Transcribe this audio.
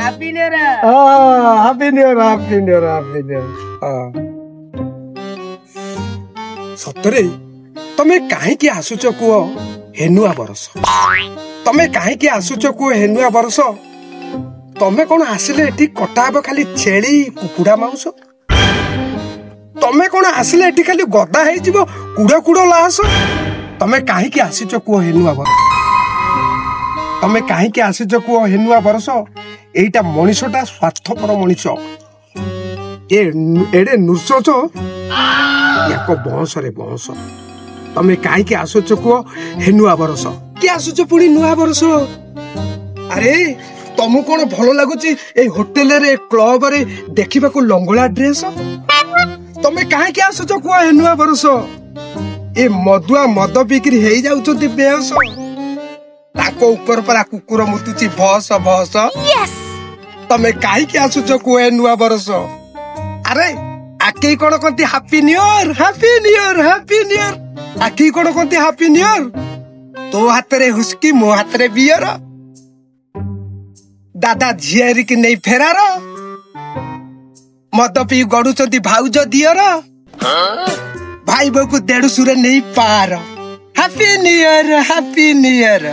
Happy New Year. Happy New Year, Happy New Year, Happy New Year. सतरे तमे काहे आसुच कुह हेनुआ बरस तमे काहे आसुच कुह हेनुआ बरस तमे कौन आसिले एठी कटाब खाली छेली कुकुड़ा मांस तमे कौन आसिले एठी खाली गदा हे जिवो कुड़ा कुड़ा लास तमे काहे आसिच कुह हेनुआ बरस तमे काहे आसिच कुह हेनुआ बरस एइटा मनीषटा स्वार्थपर मनीष एडे नृसच याको बहस रे बहस तमे काहे आसुच कुह हेनुआ बरस कि आसुच पुणी नुआ बरस अरे तमु कोन भलो लागुची ए होटल रे क्लब रे देखिबा को लंगोला ड्रेस तमे काहे आसुच कुह हेनुआ बरस ए मदुआ मद बिक्री हेई जाउचंती बेहस ताको ऊपर परा कुकुर मुतुची भस भस यस तमे काहे आसुच कुह हेनुआ बरस अरे आके कोन कोंती happy new year happy new year happy new year आके कोन कोंती हैप्पी न्यू ईयर तो हाथ रे हुस्की मो हाथ रे बियर दादा झियारी की नहीं फेरार मद पी गड़ुचंती भाउज दियर भाई बो को देड़ु सुरे नहीं पार happy new year happy new year.